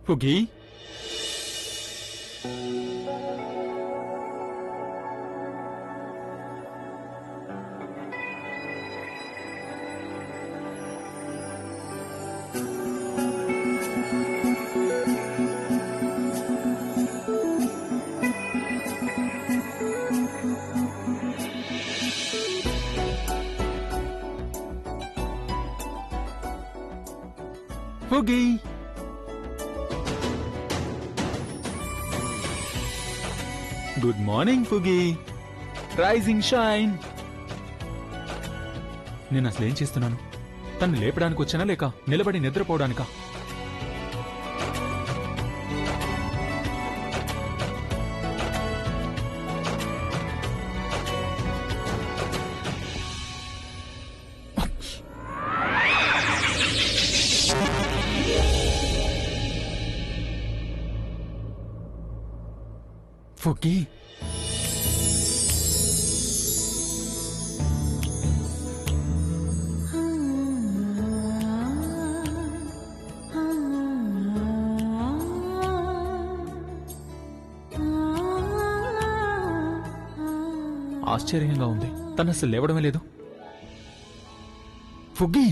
ఫుగీ ఫుగీ good morning ఫుగీ rising shine. నేను అసలు ఏం చేస్తున్నాను? తను లేపడానికి వచ్చానా లేక నిలబడి నిద్రపోవడానికా? ఫుగీ ఆశ్చర్యంగా ఉంది. తను అసలు లేవడమే లేదు. ఫుగ్గీ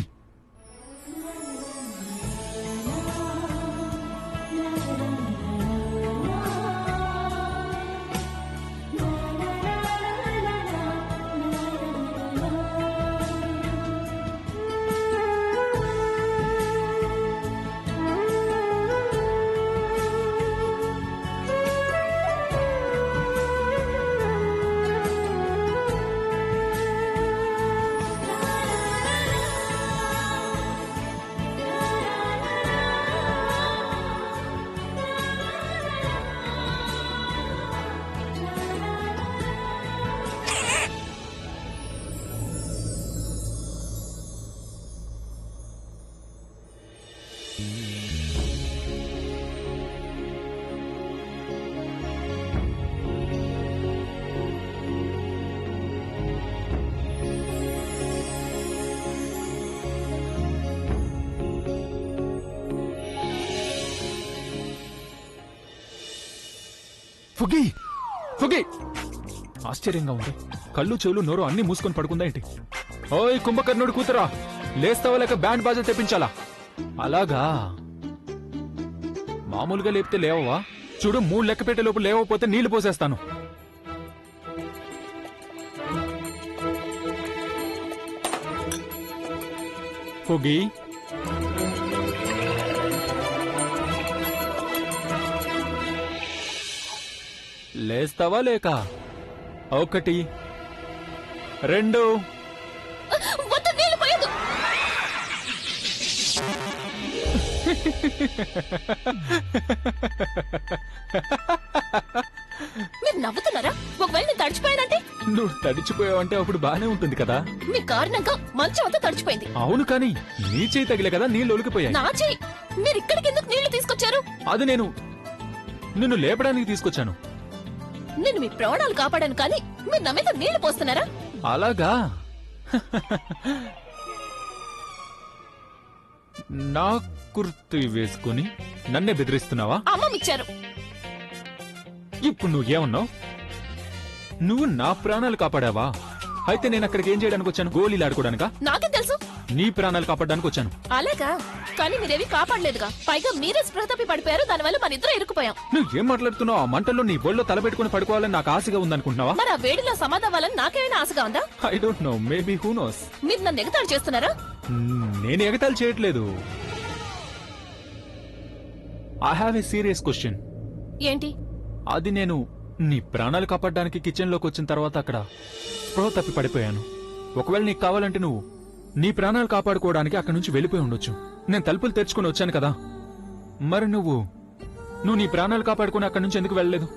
ఫుగీ ఫుగీ ఆశ్చర్యంగా ఉంది. కళ్ళు చెవులు నోరు అన్ని మూసుకొని పడుకుందా ఏంటి? ఓయ్ కుంభకర్ణుడు కూతురా, లేస్తావా లేక బ్యాండ్ బాజా తెప్పించాలా? అలాగా మామూలుగా లేపితే లేవవా? చూడు, 3 లెక్క పెట్టే లోపు లేవకపోతే నీళ్లు పోసేస్తాను. ఫుగీ లేస్తావా లేక? 1 2 మీరు నవ్వుతున్నారా? ఒకవేళ నేను తడిచిపోయానంటే? నువ్వు తడిచిపోయావంటే అప్పుడు బానే ఉంటుంది కదా. మీ కారణంగా మంచం అంతా తడిచిపోయింది. అవును, కానీ నీ చేయి తగిలే కదా నీళ్ళు ఒలికిపోయాయి. నా చేయి? మీరు ఇక్కడికి ఎందుకు నీళ్లు తీసుకొచ్చారు? అది నిన్ను లేపడానికి తీసుకొచ్చాను. నేను మీ ప్రాణాలు కాపాడాను, కానీ మీరు నా మీద నీళ్లు పోస్తున్నారా? అలాగా నా కుర్తీ వేసుకుని నన్నే బెదిరిస్తున్నావా? అమ్మమిచ్చారు. ఇప్పుడు నువ్వేమన్నావు? నువ్వు నా ప్రాణాలు కాపాడావా? అయితే నేను అక్కడికి ఏం చేయడానికి వచ్చాను? గోళీలు ఆడుకోవడానికా? నాకే తెలుసు. నీ ప్రాణాలు కాపాడడానికి వచ్చాను. అలాగా? కానీ మీరేవి కాపాడలేదుగా. పైగా మీరే స్పృహ తప్పి పడిపోయారు. దానివల్ల మన ఇద్దరు ఇరుక్కుపోయాం. నువ్వేం మాట్లాడుతున్నావు? ఆ మంటల్లో నీ ఒళ్ళో తలపెట్టుకుని పడుకోవాలని నాకు ఆశగా ఉందనుకుంటున్నావా? మరి ఆ వేడిలో సమాధానం నాకేమైనా ఆశగా ఉందా? I don't know, maybe who knows. మీరు నన్ను ఎగతాళి చేస్తున్నారా? నేను ఎగతాళి చేయట్లేదు. I have a serious question. ఏంటి అది? నేను నీ ప్రాణాలు కాపాడడానికి కిచెన్ లోకి వచ్చిన తర్వాత అక్కడ స్పృహ తప్పి పడిపోయాను. ఒకవేళ నీకు కావాలంటే నువ్వు నీ ప్రాణాలు కాపాడుకోవడానికి అక్కడి నుంచి వెళ్ళిపోయి ఉండొచ్చు. నేను తలుపులు తెరుచుకుని వచ్చాను కదా. మరి నువ్వు నీ ప్రాణాలు కాపాడుకుని అక్కడి నుంచి ఎందుకు వెళ్ళలేదు?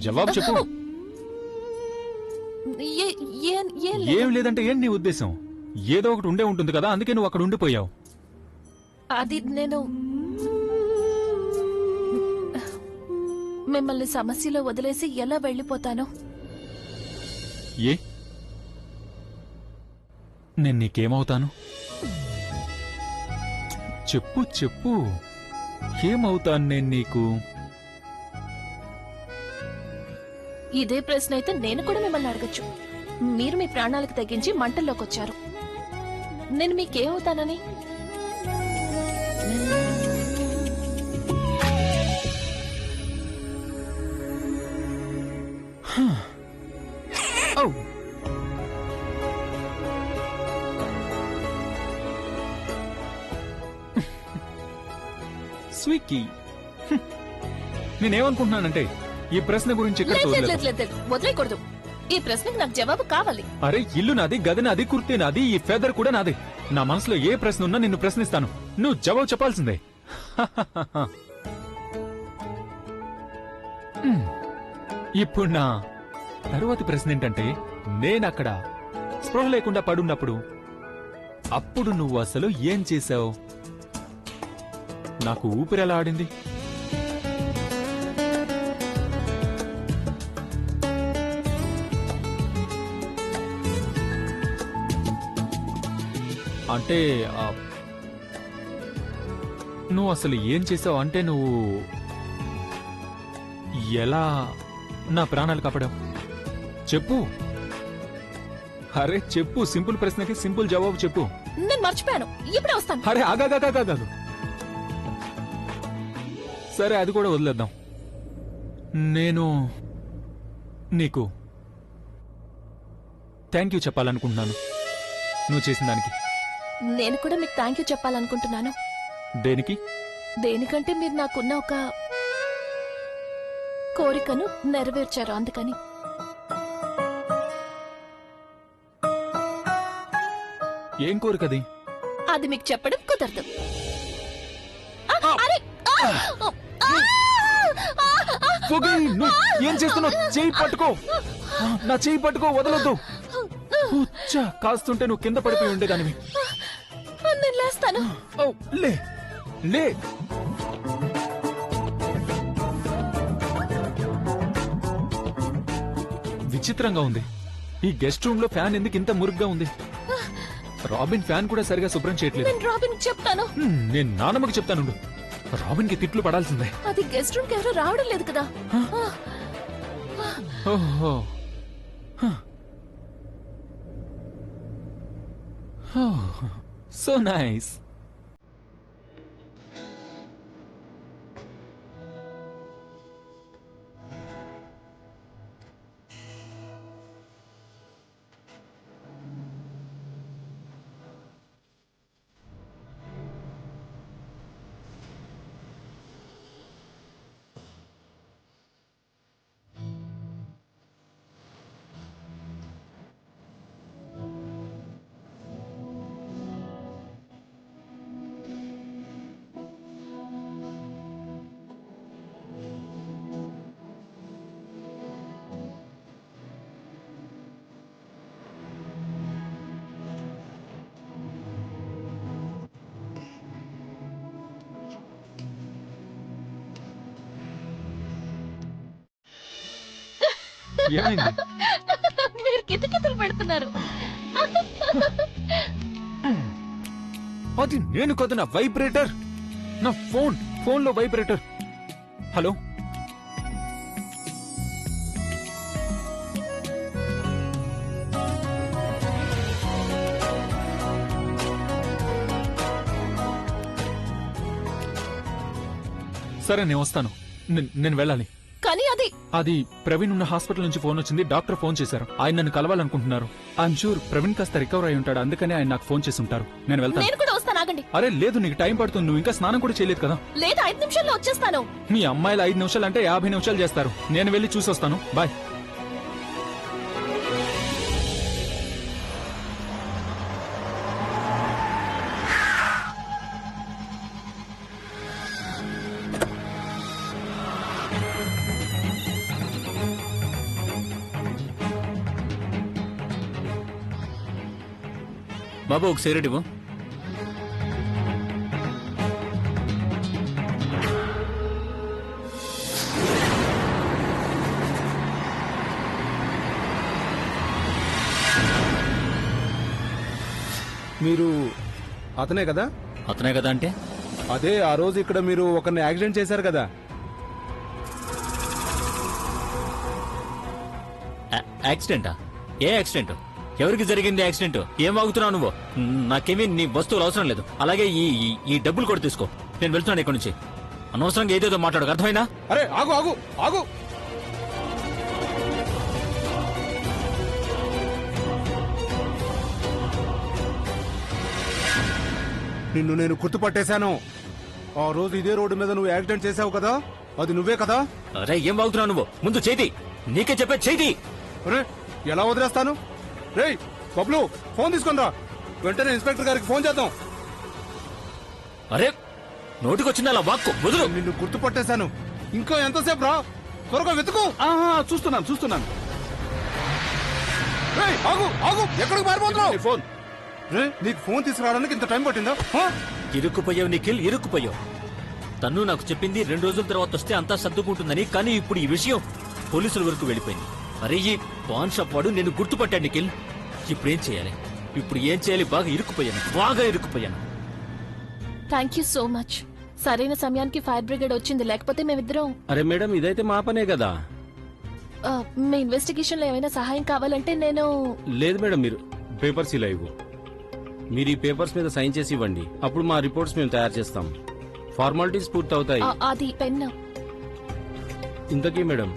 జవాబు చెప్పు. ఏం లేదంటే ఏంటి నీ ఉద్దేశం? ఏదో ఒకటి ఉండే ఉంటుంది కదా, అందుకే నువ్వు అక్కడ ఉండిపోయావు. అది నేను మిమ్మల్ని సమస్యలో వదిలేసి ఎలా వెళ్ళిపోతాను? నేను నీకేమవుతాను? చెప్పు చెప్పు, ఏమవుతాను నేను నీకు? ఇదే ప్రశ్న అయితే నేను కూడా మిమ్మల్ని అడగచ్చు. మీరు మీ ప్రాణాలకు తగ్గించి మంటల్లోకి వచ్చారు. నేను మీకేమవుతానని? ఔ! స్వీకీ, నేనేమనుకుంటున్నానంటే ఈ ప్రశ్న గురించి ఇక్కడ లేదు, లేదు, వదిలేద్దాం. లేదు, లేదు, వదిలేయకూడదు. ఈ ప్రశ్నకు నాకు జవాబు కావాలి. అరే, ఇల్లు నాది, గది నాది, కుర్తీ నాది, ఈ ఫెదర్ కూడా నాది. నా మనసులో ఏ ప్రశ్న ఉన్నా నిన్ను ప్రశ్నిస్తాను. నువ్వు జవాబు చెప్పాల్సిందే. ఇప్పుడు నా తరువాతి ప్రశ్న ఏంటంటే, నేనక్కడ స్పృహ లేకుండా పడున్నప్పుడు అప్పుడు నువ్వు అసలు ఏం చేశావు? నాకు ఊపిరి ఎలా ఆడింది? అంటే నువ్వు అసలు ఏం చేసావు? అంటే నువ్వు ఎలా నా ప్రాణాలు కాపాడావు? చెప్పు. అరే చెప్పు, సింపుల్ ప్రశ్నకి సింపుల్ జవాబు చెప్పు. నేను మర్చిపోయాను, ఇప్పుడే వస్తాను. అరే ఆగాగాగాగాదు. సరే, అది కూడా వదిలేద్దాం. నేను నీకు థ్యాంక్ యూ చెప్పాలనుకుంటున్నాను నువ్వు చేసిన దానికి. నేను కూడా మీకు థ్యాంక్ యూ చెప్పాలనుకుంటున్నాను. దేనికి? దేనికంటే మీరు నాకున్న ఒక కోరికను నెరవేర్చారు, అందుకని. ఏం కోరికది? అది మీకు చెప్పడం కుదరదు. అరే! ఫోగి, నువ్వు ఏం చేస్తున్నావు? చేయి పట్టుకో, నా చేయి పట్టుకో, వదలొద్దు. ఉచ్చ, కాస్తుంటే నువ్వు కింద పడిపోయి ఉండేదానివి. నేను లేస్తాను. ఓ, లే లే. విచిత్రంగా ఉంది. ఈ గెస్ట్ రూమ్ లో ఫ్యాన్ ఎందుకు ఇంత మురుగ్గా ఉంది? రాబిన్ ఫ్యాన్ కూడా సరిగా శుభ్రం చేయట్లేదు. నేను రాబిన్ చెప్తాను. నేను నానమ్మకి చెప్తానుండు. రాబిన్ కి తిట్లు పడాల్సిందే. అది గెస్ట్ రూమ్ కి ఎవరు రావడం లేదు కదా. ఓహో, సో నైస్. ఏమైంది? మీరు కితకితలు పెడుతున్నారు. అది నేను కదా, నా వైబ్రేటర్. నా ఫోన్ లో వైబ్రేటర్. హలో, సరే నేను వస్తాను. నేను వెళ్ళాలి. కానీ అది ప్రవీణ్ ఉన్న హాస్పిటల్ నుంచి ఫోన్ వచ్చింది. డాక్టర్ ఫోన్ చేశారు. ఆయన నన్ను కలవాలనుకుంటున్నారు. ఐఎమ్ షూర్ ప్రవీణ్ కాస్త రికవర్ అయి ఉంటాడు, అందుకని ఆయన నాకు ఫోన్ చేసి ఉంటారు. నేను వెళ్తాను. నేను కూడా వస్తాను, ఆగండి. అరే లేదు, నీకు టైం పడుతుంది. నువ్వు ఇంకా స్నానం కూడా చేయలేదు కదా. లేదా 5 నిమిషాల్లో వచ్చేస్తాను. మీ అమ్మాయిలు 5 నిమిషాలు అంటే 50 నిమిషాలు చేస్తారు. నేను వెళ్ళి చూసొస్తాను. బాయ్. బాబు ఒక సిగరెట్ ఇవ్వు. మీరు అతనే కదా? అతనే కదా అంటే? అదే ఆ రోజు ఇక్కడ మీరు ఒకరిని యాక్సిడెంట్ చేశారు కదా. యాక్సిడెంటా? ఏ యాక్సిడెంట్? ఎవరికి జరిగింది యాక్సిడెంట్? ఏం వాగుతున్నావు నువ్వు? నాకేమీ నీ వస్తువులు అవసరం లేదు. అలాగే ఈ డబ్బులు కూడా తీసుకో. నేను వెళ్తున్నాను ఇక్కడి నుంచి. అనవసరంగా ఏదేదో మాట్లాడకు, అర్థమైనా? అరే ఆగు ఆగు ఆగు! నిన్ను నేను గుర్తుపట్టేశాను. ఆ రోజు ఇదే రోడ్డు మీద నువ్వు యాక్సిడెంట్ చేశావు కదా, అది నువ్వే కదా? అరే ఏం వాగుతున్నావు నువ్వు? ముందు చేతి, నీకే చెప్పే చేతి. అరే ఎలా వదిలేస్తాను? రేయ్ బబ్లు, ఫోన్ తీసుకుని రా. వెంటనే ఇన్స్పెక్టర్ గారికి ఫోన్ చేద్దాం. అరే నోటికొచ్చింది అలా వాక్కు, వదులు. నిన్ను గుర్తుపట్టేశాను. ఇంకా ఎంతసేపు రా, త్వరగా వెతుకు. చూస్తున్నాను చూస్తున్నాను. రేయ్ ఆగు ఆగు, ఎక్కడికి పారిపోతున్నావు? ఫోన్. రే నీకు ఫోన్ తీసుకురావడానికి ఇంత టైం పట్టిందా? ఇరుక్కుపోయావు నిఖిల్, ఇరుక్కుపోయావు. తను నాకు చెప్పింది 2 రోజుల తర్వాత వస్తే అంతా సర్దుకుంటుందని. కానీ ఇప్పుడు ఈ విషయం పోలీసుల వరకు వెళ్ళిపోయింది. అరే ఈ పాన్ షాప్ వాడు నేను గుర్తుపట్టాడు నిఖిల్. ఇప్పుడు ఏం చేయాలి? బాగా ఇరుక్కుపోయాను. Thank you so much. సరైన సమయానికి ఫైర్ బ్రిగేడ్ వచ్చింది, లేకపోతే మేమిద్దరం. అరే మేడం, ఇదైతే మా పనే కదా. మీ ఇన్వెస్టిగేషన్ లో ఏమైనా సహాయం కావాలంటే నేను. లేదు మేడం, మీరు పేపర్స్ ఇలా ఇవ్వు. మీరు ఈ పేపర్స్ మీద సైన్ చేసి ఇవ్వండి. అప్పుడు మా రిపోర్ట్స్ మేము తయారు చేస్తాం. ఫార్మాలిటీస్ పూర్తి అవుతాయి. అది పెన్. ఇంతకీ మేడం,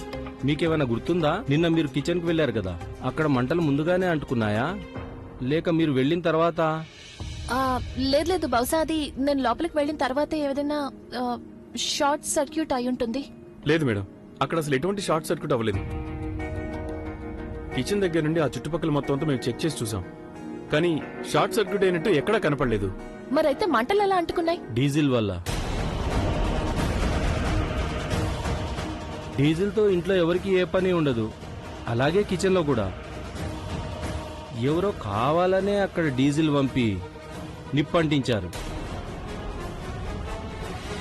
మీకేమైనా గుర్తుందా? నిన్న మీరు కిచెన్ కు వెళ్లారు కదా, అక్కడ మంటలు ముందుగానే అంటుకున్నాయా లేక మీరు వెళ్ళిన తర్వాత? లేదు, బహుశా అది నేను లోపలికి వెళ్ళిన తర్వాత ఏదైనా షార్ట్ సర్క్యూట్ అయి ఉంటుంది. లేదు మేడం, అక్కడ అసలు ఎటువంటి షార్ట్ సర్క్యూట్ అవ్వలేదు. కిచెన్ దగ్గర నుండి ఆ చుట్టుపక్కల మొత్తం అంతా మేము చెక్ చేసి చూసాం, కానీ షార్ట్ సర్క్యూట్ అయినట్టు ఎక్కడా కనపడలేదు. మరైతే మంటలు ఎలా అంటుకున్నాయి? డీజిల్ వల్ల. డీజిల్ తో ఇంట్లో ఎవరికి ఏ పని ఉండదు, అలాగే కిచెన్ లో కూడా. ఎవరో కావాలనే అక్కడ డీజిల్ పంపి నిప్పంటించారు.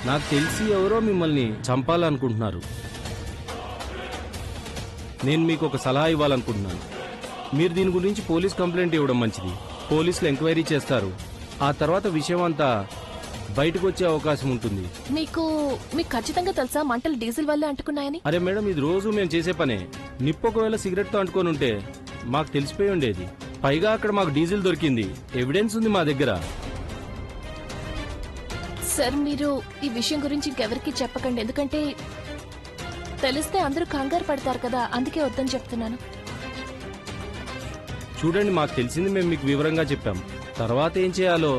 నాకు తెలిసి ఎవరో మిమ్మల్ని చంపాలనుకుంటున్నారు. నేను మీకు ఒక సలహా ఇవ్వాలనుకుంటున్నాను. మీరు దీని గురించి పోలీస్ కంప్లైంట్ ఇవ్వడం మంచిది. పోలీసులు ఎంక్వైరీ చేస్తారు. ఆ తర్వాత విషయం అంతా బయటకు వచ్చే అవకాశం ఉంటుంది. మీకు ఖచ్చితంగా తెలుసా మంటలు డీజిల్ వల్లే అంటుకున్నాయని? అరే మేడం, ఇది రోజు మేము చేసే పనే. నిప్పు ఒకవేళ సిగరెట్ తో అంటుకొని ఉంటే మాకు తెలిసిపోయి ఉండేది. పైగా అక్కడ మాకు డీజిల్ దొరికింది, ఎవిడెన్స్ ఉంది మా దగ్గర. సార్, మీరు ఈ విషయం గురించి ఇంకెవరికి చెప్పకండి, ఎందుకంటే తెలిస్తే అందరూ కంగారు పడతారు కదా, అందుకే వద్దని చెప్తున్నాను. చూడండి, మాకు తెలిసింది మేము మీకు వివరంగా చెప్పాం. తర్వాత ఏం చేయాలో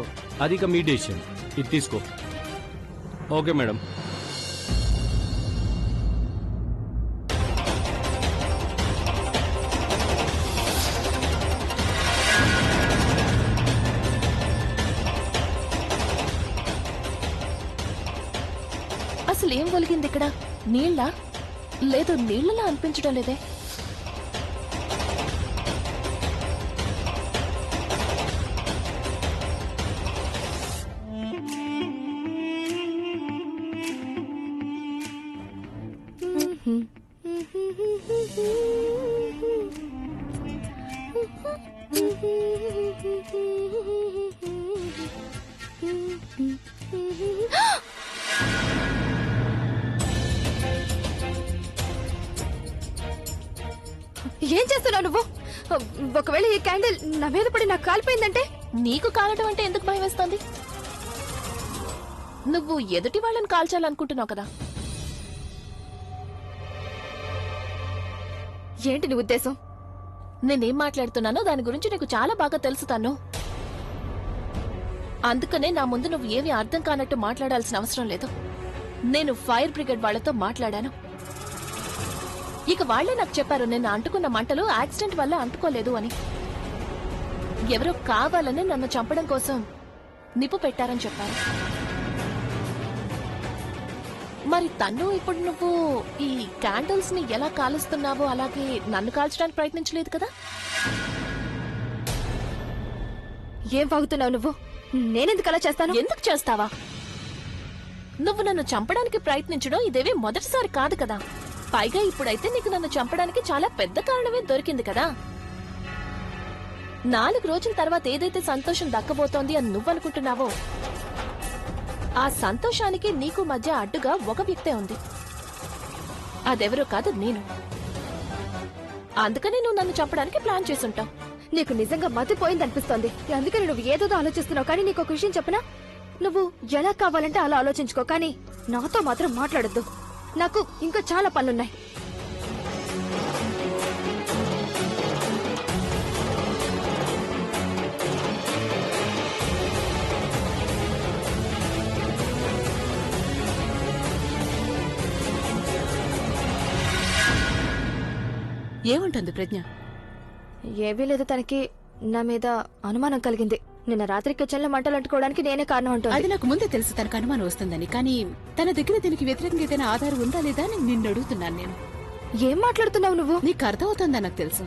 అది ఇక మీ డెసిషన్. ఇది తీసుకో. Okay madam. అసలు ఏం ఒలిగింది ఇక్కడ? నీళ్ళ? లేదు, నీళ్ళలా అనిపించడం లేదే. ఏం చేస్తున్నావు నువ్వు? ఒకవేళ ఈ క్యాండిల్ నా మీద పడి నాకు కాలిపోయిందంటే? నీకు కాలడం అంటే ఎందుకు భయం వేస్తోంది? నువ్వు ఎదుటి వాళ్ళని కాల్చాలనుకుంటున్నావు కదా. ఏంటి నీ ఉద్దేశం? నేనేం మాట్లాడుతున్నానో దాని గురించి నీకు చాలా బాగా తెలుసు తను. అందుకనే నా ముందు నువ్వు ఏమీ అర్థం కానట్టు మాట్లాడాల్సిన అవసరం లేదు. నేను ఫైర్ బ్రిగేడ్ వాళ్లతో మాట్లాడాను. ఇక వాళ్లే నాకు చెప్పారు నిన్న అంటుకున్న మంటలు యాక్సిడెంట్ వల్ల అంటుకోలేదు అని. ఎవరో కావాలని నన్ను చంపడం కోసం నిప్పు పెట్టారని చెప్పారు. మరి తను ఇప్పుడు నువ్వు ఈ క్యాండిల్స్ ని ఎలా కాలుస్తున్నావో అలాగే నన్ను కాల్చడానికి ప్రయత్నించలేదు కదా? ఏం వాగుతున్నావు నువ్వు? నేనెందుకు అలా చేస్తాను? ఎందుకు చేస్తావా? నువ్వు నన్ను చంపడానికి ప్రయత్నించడం ఇదేవి మొదటిసారి కాదు కదా. పైగా ఇప్పుడైతే నీకు నన్ను చంపడానికి చాలా పెద్ద కారణమే దొరికింది కదా. 4 రోజుల తర్వాత ఏదైతే సంతోషం దక్కబోతోంది అని నువ్వనుకుంటున్నావో ఆ సంతోషానికి నీకు మధ్య అడ్డుగా ఒక వ్యక్తే ఉంది. అదెవరో కాదు, నేను. అందుకని నువ్వు నన్ను చంపడానికి ప్లాన్ చేసుంటావు. నీకు నిజంగా మతిపోయిందనిపిస్తోంది. అందుకని నువ్వు ఏదో ఆలోచిస్తున్నావు. కానీ నీకు ఒక విషయం చెప్పనా? నువ్వు ఎలా కావాలంటే అలా ఆలోచించుకో, కానీ నాతో మాత్రం మాట్లాడొద్దు. నాకు ఇంకా చాలా పనులున్నాయి. ఏముంటుంది ప్రజ్ఞ? ఏవీ లేదు, తనకి నా మీద అనుమానం కలిగింది. నిన్న రాత్రి కిచెన్లో మంటలు అంటుకోవడానికి నేనే కారణం అంటుంది. అది నాకు ముందే తెలుసు తనకు అనుమానం వస్తుందని. కానీ తన దగ్గర దీనికి వ్యతిరేకంగా ఏదైనా ఆధారం ఉందా లేదా అని నిన్ను అడుగుతున్నాను. నేను ఏం మాట్లాడుతున్నావు నువ్వు? నీకు అర్థమవుతుందా? నాకు తెలుసు.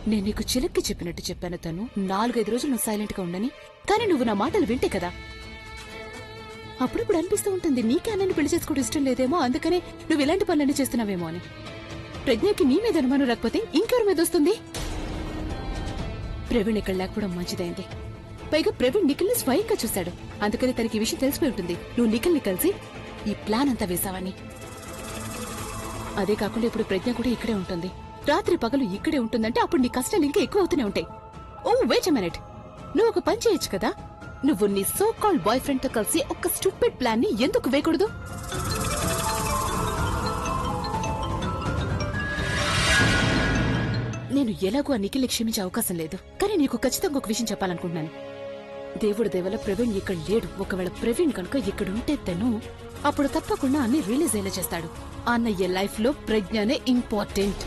నేను నీకు చిలక్కి చెప్పినట్టు చెప్పాను. తను 4-5 రోజులు నువ్వు సైలెంట్ గా ఉండని. కానీ నువ్వు నా మాటలు వింటే కదా. అప్పుడప్పుడు అనిపిస్తూ ఉంటుంది నీకే అన్నని పెళ్లి చేసుకోవడం ఇష్టం లేదేమో, అందుకనే నువ్వు ఇలాంటి పనులన్నీ చేస్తున్నావేమో అని. ప్రజ్ఞకి నీ మీద అనుమానం రాకపోతే ఇంకెవరి మీద వస్తుంది? ప్రవీణ్ ఇక్కడ లేకపోవడం మంచిదైంది. పైగా ప్రవీణ్ నిఖిల్ ని స్వయంగా చూశాడు. అందుకని తనకి ఈ విషయం తెలిసిపోయి ఉంటుంది నువ్వు నిఖిల్ ని కలిసి ఈ ప్లాన్ అంతా వేసావని. అదే కాకుండా ఇప్పుడు ప్రజ్ఞ కూడా ఇక్కడే ఉంటుంది. రాత్రి పగలు ఇక్కడే ఉంటుందంటే అప్పుడు నీ కష్టాలు ఇంకా ఎక్కువ అవుతూనే ఉంటాయి. ఓ వెయిట్ ఎ మినిట్, నువ్వు ఒక పని చేయొచ్చు కదా. నువ్వు నీ సో కాల్డ్ బాయ్ ఫ్రెండ్ తో కలిసి ఒక స్టూపిడ్ ప్లాన్ ని ఎందుకు వేయకూడదు? నేను ఎలాగో ఆ నిఖిల్ని క్షమించే అవకాశం లేదు. కానీ నీకు ఖచ్చితంగా ఒక విషయం చెప్పాలనుకుంటున్నాను. దేవుడి దేవల ప్రవీణ్ ఇక్కడ లేడు. ఒకవేళ ప్రవీణ్ కనుక ఇక్కడుంటే తను అప్పుడు తప్పకుండా అన్ని రిలీజ్ అయ్యేలా చేస్తాడు. అన్నయ్య లైఫ్ లో ప్రజ్ఞనే ఇంపార్టెంట్,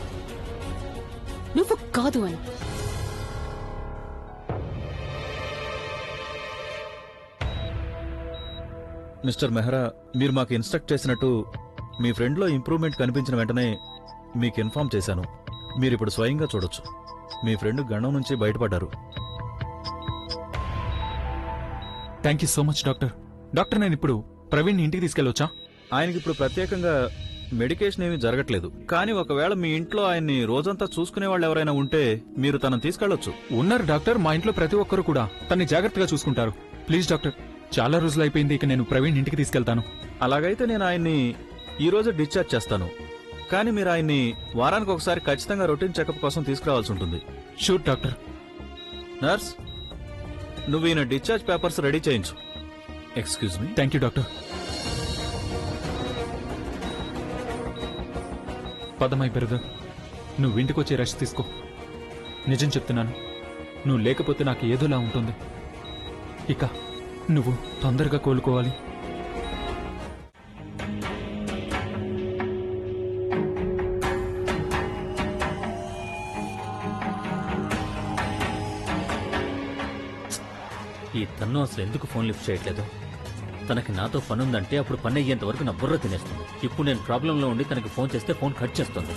నువ్వు కాదు అని. మిస్టర్ మెహ్రా, మీరు మాకు ఇన్స్ట్రక్ట్ చేసినట్టు మీ ఫ్రెండ్లో ఇంప్రూవ్మెంట్ కనిపించిన వెంటనే మీకు ఇన్ఫార్మ్ చేశాను. మీరిప్పుడు స్వయంగా చూడొచ్చు, మీ ఫ్రెండ్ గండం నుంచి బయటపడ్డారు. Thank you so much doctor. Doctor, నేను ఇప్పుడు ప్రవీణ్ ఇంటికి తీసుకెళ్ళొచ్చా? ఆయనకి ఇప్పుడు ప్రత్యేకంగా మెడికేషన్ ఏమీ జరగట్లేదు. కానీ ఒకవేళ మీ ఇంట్లో ఆయన్ని రోజంతా చూసుకునే వాళ్ళు ఎవరైనా ఉంటే మీరు తనను తీసుకెళ్లొచ్చు. ఉన్నారు డాక్టర్, మా ఇంట్లో ప్రతి ఒక్కరు కూడా తన్ని జాగ్రత్తగా చూసుకుంటారు. ప్లీజ్ డాక్టర్, చాలా రోజులు అయిపోయింది. ఇక నేను ప్రవీణ్ ఇంటికి తీసుకెళ్తాను. అలాగైతే నేను ఆయన్ని ఈ రోజు డిశ్చార్జ్ చేస్తాను. కానీ మీరు ఆయన్ని వారానికి ఒకసారి ఖచ్చితంగా రొటీన్ చెకప్ కోసం తీసుకురావాల్సి ఉంటుంది. Sure doctor. నర్స్, నువ్వు ఈయన డిశ్చార్జ్ పేపర్స్ రెడీ చేయించు. Excuse me. Thank you doctor. పదమై బ్రదర్, నువ్వు ఇంటికి వచ్చి రెస్ట్ తీసుకో. నిజం చెప్తున్నాను, నువ్వు లేకపోతే నాకు ఏదోలా ఉంటుంది. ఇక నువ్వు తొందరగా కోలుకోవాలి. ఈ తన్ను అసలు ఎందుకు ఫోన్ లిఫ్ట్ చేయట్లేదు? తనకి నాతో పని ఉందంటే అప్పుడు పని అయ్యేంత వరకు నా బుర్ర తినేస్తుంది. ఇప్పుడు నేను ప్రాబ్లంలో ఉండి తనకి ఫోన్ చేస్తే ఫోన్ కట్ చేస్తుంది.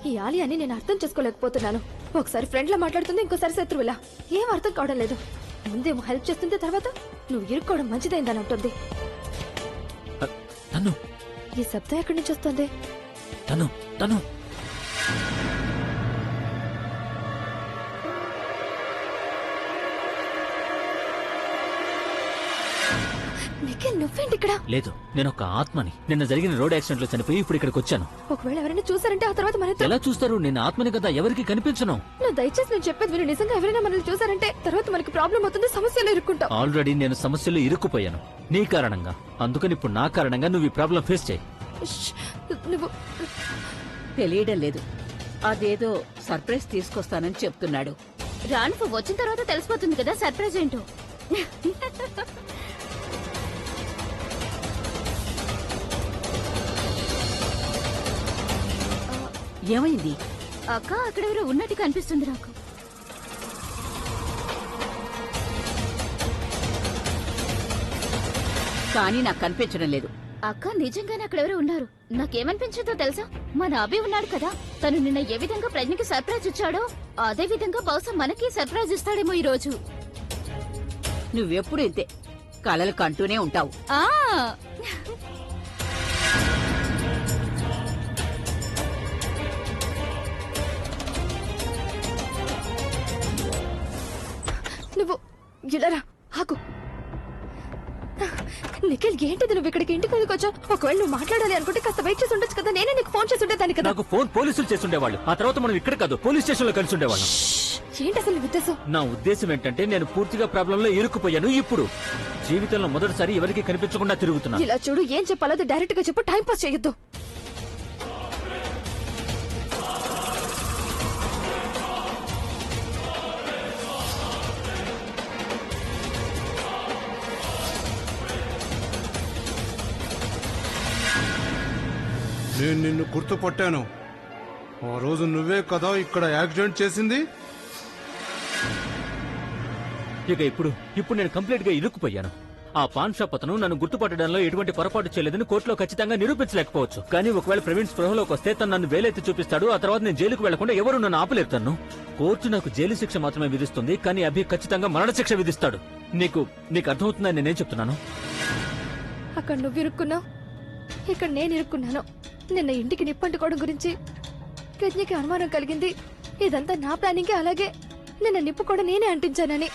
ఈ ఆలియాని నేను అర్థం చేసుకోలేకపోతున్నాను. ఒకసారి ఫ్రెండ్ లా మాట్లాడుతుంది, ఇంకోసారి శత్రువులా. ఏం అర్థం కావడం లేదు. ముందేమో హెల్ప్ చేస్తుంటే తర్వాత నువ్వు ఇరుక్కోవడం మంచిదైందని అంటుంది. తను ఈ శబ్దం ఎక్కడి నుంచి వస్తుంది? తను తను నిఖిల్, నువ్వేంటి ఇక్కడ? లేదు, నేను ఒక ఆత్మని. నిన్న జరిగిన రోడ్ యాక్సిడెంట్ లో చనిపోయి ఇప్పుడు ఇక్కడికి వచ్చాను. ఒకవేళ ఎవరైనా చూసారంటే ఆ తర్వాత మన ఎలా చూస్తారు? నేను ఆత్మని కదా, ఎవరికి కనిపించను. నువ్వు దయచేసి నేను చెప్పేది విను. నిజంగా ఎవరైనా మనల్ని చూసారంటే తర్వాత మనకి ప్రాబ్లం అవుతుంది, సమస్యలో ఇరుక్కుంటాం. ఆల్రెడీ నేను సమస్యలో ఇరుక్కుపోయాను నీ కారణంగా. అందుకని ఇప్పుడు నా కారణంగా నువ్వు ఈ ప్రాబ్లం ఫేస్ చేయి. నువ్వు తెలియడం లేదు. అదేదో సర్ప్రైజ్ తీసుకొస్తానని చెప్తున్నాడు. రాను వచ్చిన తర్వాత తెలిసిపోతుంది కదా సర్ప్రైజ్ ఏంటో. ఏమైంది? అక్క, అక్కడెవరో ఉన్నట్టు కనిపిస్తుంది నాకు. కానీ నాకు కనిపించడం లేదు. అక్క, నిజంగానే అక్కడెవరో ఉన్నారు. నాకేమనిపించిందో తెలుసా? మన అభి ఉన్నాడు కదా, తను నిన్న ఏ విధంగా ప్రజ్ఞకి సర్ప్రైజ్ ఇచ్చాడో అదే విధంగా బహుశా మనకి సర్ప్రైజ్ ఇస్తాడేమో ఈ రోజు. నువ్వెప్పుడు ఇంతే కలలు కంటూనే ఉంటావు. ఇలారా ఆకు. నిఖిల్ ఏంటిది నువ్వు ఇక్కడికి ఇంటికి ఎందుకు వచ్చావు? ఒకవేళ నువ్వు మాట్లాడాలి అనుకుంటే కాస్త వెయిట్ చేసి ఉండొచ్చు కదా. నేనే నీకు ఫోన్ చేసి ఉండేదాన్ని కదా. నాకు ఫోన్ పోలీసులు చేస్తుండేవాళ్ళు. ఆ తర్వాత మనం ఇక్కడ కాదు పోలీస్ స్టేషన్ లో కలిసి ఉండేవాళ్ళం. ఏంటి అసలు నీ ఉద్దేశం? నా ఉద్దేశం ఏంటంటే నేను పూర్తిగా ప్రాబ్లం లో ఇరుక్కుపోయాను. ఇప్పుడు జీవితంలో మొదటిసారి ఎవరికి కనిపించకుండా తిరుగుతున్నా. ఇలా చూడు, ఏం చెప్పాలో అది డైరెక్ట్ గా చెప్పు. టైం పాస్ చేయొద్దు. నేను నిన్ను గుర్తుపట్టాను. ఆ రోజు నువ్వే కదా ఇక్కడ యాక్సిడెంట్ చేసింది. ఇక ఇప్పుడు నేను కంప్లీట్ గా ఇరుక్కుపోయాను. ఆ పాన్ షాప్ అతను నన్ను గుర్తుపట్టడంలో ఎటువంటి పొరపాటు చేయలేదని కోర్టులో ఖచ్చితంగా నిరూపించలేకపోవచ్చు. కానీ ఒకవేళ ప్రవీణ్ స్పృహలోకి వస్తే తను నన్ను వేలెత్తి చూపిస్తాడు. ఆ తర్వాత నేను జైలుకు వెళ్లకుండా ఎవరు నన్ను ఆపలేరు. తన్ను కోర్టు నాకు జైలు శిక్ష మాత్రమే విధిస్తుంది, కానీ అభి ఖచ్చితంగా మరణ శిక్ష విధిస్తాడు. నీకు అర్థమవుతుందని నేనేం చెప్తున్నాను? అక్కడ నువ్వు ఇరుక్కున్నావు, ఇక్కడ నేను ఇరుక్కున్నాను. నిన్న ఇంటికి నిప్పంటుకోవడం గురించి ప్రజ్ఞకి అనుమానం కలిగింది. ఇదంతా నా ప్లానింగే. అలాగే నిన్న నిప్పు కూడా నేనే అంటించానని.